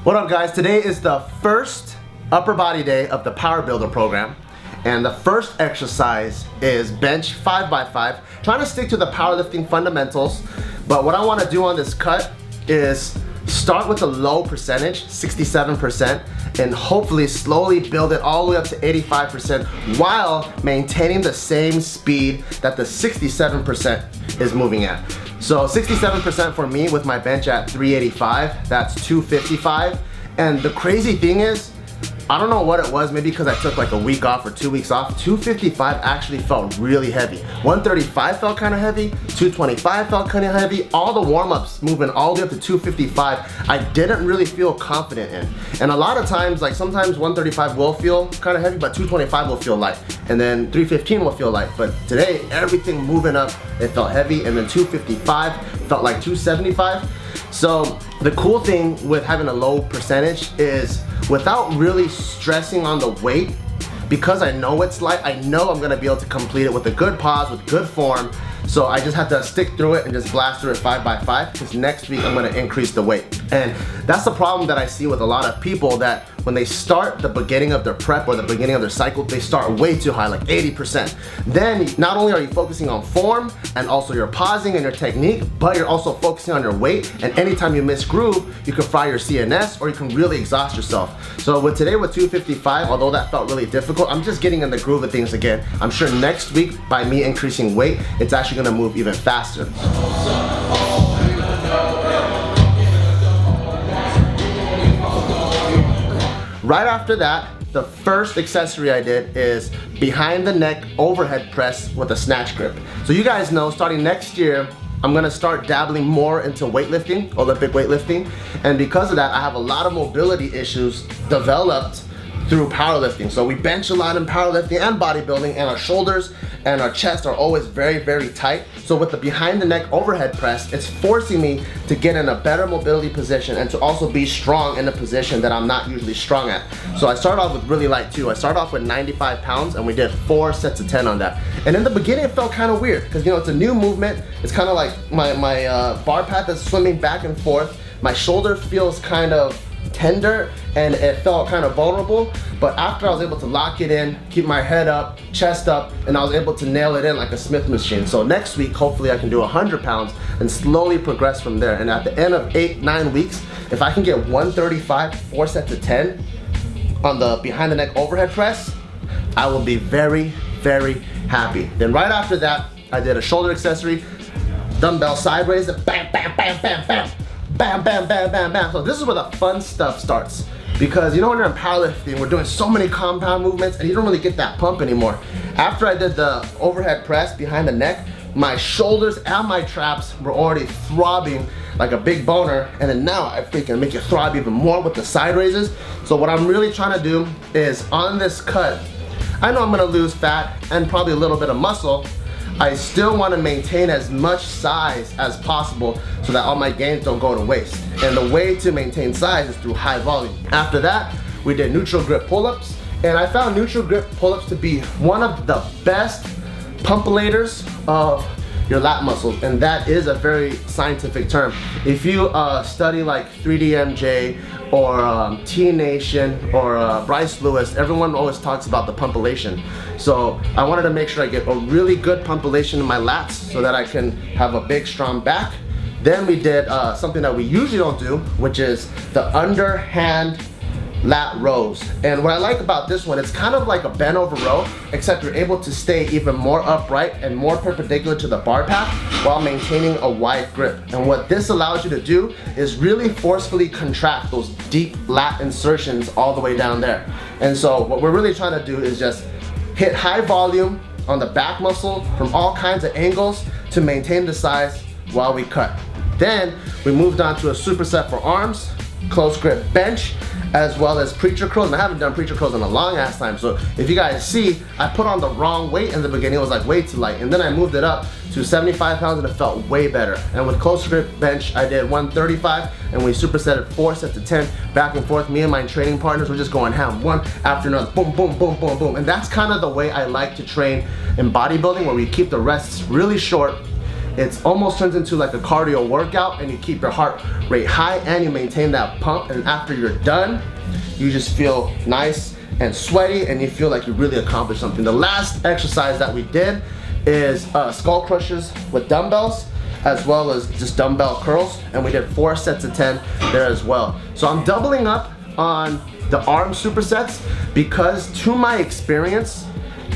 What up guys, today is the first upper body day of the Power Builder program, and the first exercise is bench 5x5, trying to stick to the powerlifting fundamentals. But what I want to do on this cut is start with a low percentage, 67%, and hopefully slowly build it all the way up to 85% while maintaining the same speed that the 67% is moving at. So 67% for me with my bench at 385, that's 255. And the crazy thing is, I don't know what it was, maybe because I took like a week off or 2 weeks off, 255 actually felt really heavy. 135 felt kind of heavy, 225 felt kind of heavy. All the warm-ups moving all the way up to 255, I didn't really feel confident in. And a lot of times, like sometimes 135 will feel kind of heavy, but 225 will feel light. And then 315 will feel light. But today, everything moving up, it felt heavy. And then 255 felt like 275. So the cool thing with having a low percentage is without really stressing on the weight, because I know it's light, I know I'm gonna be able to complete it with a good pause, with good form. So I just have to stick through it and just blast through it 5x5, because next week I'm gonna increase the weight. And that's the problem that I see with a lot of people, that when they start the beginning of their prep or the beginning of their cycle, they start way too high, like 80%. Then not only are you focusing on form and also your pausing and your technique, but you're also focusing on your weight. And anytime you miss groove, you can fry your CNS or you can really exhaust yourself. So with today with 255, although that felt really difficult, I'm just getting in the groove of things again. I'm sure next week, by me increasing weight, it's actually gonna move even faster. Right after that, the first accessory I did is behind the neck overhead press with a snatch grip. So you guys know, starting next year, I'm gonna start dabbling more into weightlifting, Olympic weightlifting. And because of that, I have a lot of mobility issues developed through powerlifting. So we bench a lot in powerlifting and bodybuilding, and our shoulders and our chest are always very, very tight. So with the behind the neck overhead press, it's forcing me to get in a better mobility position and to also be strong in a position that I'm not usually strong at. So I started off with really light too. I started off with 95 pounds and we did 4 sets of 10 on that. And in the beginning it felt kind of weird because, you know, it's a new movement. It's kind of like my bar pad that's swimming back and forth. My shoulder feels kind of tender and it felt kind of vulnerable, but after I was able to lock it in, keep my head up, chest up, and I was able to nail it in like a Smith machine. So next week, hopefully I can do 100 pounds and slowly progress from there. And at the end of 8-9 weeks, if I can get 135, 4 sets of 10 on the behind the neck overhead press, I will be very, very happy. Then right after that, I did a shoulder accessory, dumbbell side raise, bam, bam, bam, bam, bam. Bam, bam, bam, bam, bam. So this is where the fun stuff starts. Because you know, when you're in powerlifting, we're doing so many compound movements and you don't really get that pump anymore. After I did the overhead press behind the neck, my shoulders and my traps were already throbbing like a big boner. And then now I freaking make it throb even more with the side raises. So what I'm really trying to do is on this cut, I know I'm gonna lose fat and probably a little bit of muscle. I still want to maintain as much size as possible so that all my gains don't go to waste. And the way to maintain size is through high volume. After that, we did neutral grip pull-ups, and I found neutral grip pull-ups to be one of the best pumpilators of your lat muscles, and that is a very scientific term. If you study like 3DMJ or T-Nation or Bryce Lewis, everyone always talks about the pumpilation. So I wanted to make sure I get a really good pumpilation in my lats so that I can have a big strong back. Then we did something that we usually don't do, which is the underhand lat rows. And what I like about this one, it's kind of like a bent over row, except you're able to stay even more upright and more perpendicular to the bar path while maintaining a wide grip. And what this allows you to do is really forcefully contract those deep lat insertions all the way down there. And so what we're really trying to do is just hit high volume on the back muscle from all kinds of angles to maintain the size while we cut. Then we moved on to a superset for arms, close grip bench, as well as preacher curls. And I haven't done preacher curls in a long ass time, so if you guys see, I put on the wrong weight in the beginning. It was like way too light, and then I moved it up to 75 pounds and it felt way better. And with close grip bench, I did 135 and we supersetted 4 sets of 10 back and forth. Me and my training partners were just going ham, one after another, boom, boom, boom, boom, boom. And that's kind of the way I like to train in bodybuilding, where we keep the rests really short It's almost turns into like a cardio workout, and you keep your heart rate high and you maintain that pump, and after you're done, you just feel nice and sweaty and you feel like you really accomplished something. The last exercise that we did is skull crushes with dumbbells, as well as just dumbbell curls, and we did 4 sets of 10 there as well. So I'm doubling up on the arm supersets because, to my experience,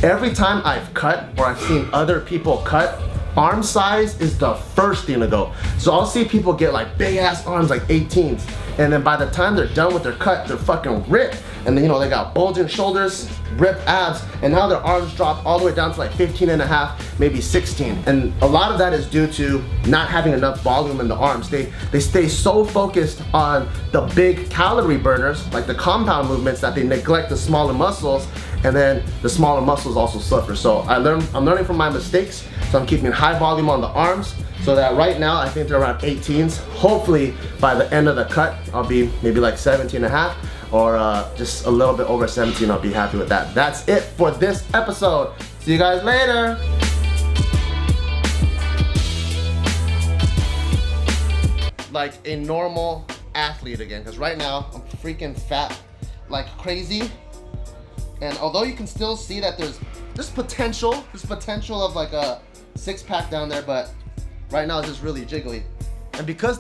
every time I've cut or I've seen other people cut, arm size is the first thing to go. So I'll see people get like big ass arms, like 18s, and then by the time they're done with their cut, they're fucking ripped. And then, you know, they got bulging shoulders, ripped abs, and now their arms drop all the way down to like 15 and a half, maybe 16. And a lot of that is due to not having enough volume in the arms. They stay so focused on the big calorie burners, like the compound movements, that they neglect the smaller muscles, and then the smaller muscles also suffer. So I'm learning from my mistakes, so I'm keeping high volume on the arms, so that right now I think they're around 18s. Hopefully by the end of the cut, I'll be maybe like 17 and a half, or just a little bit over 17. I'll be happy with that. That's it for this episode. See you guys later. Like a normal athlete again, because right now I'm freaking fat like crazy. And although you can still see that there's potential of like a 6-pack down there, but right now it's just really jiggly. And because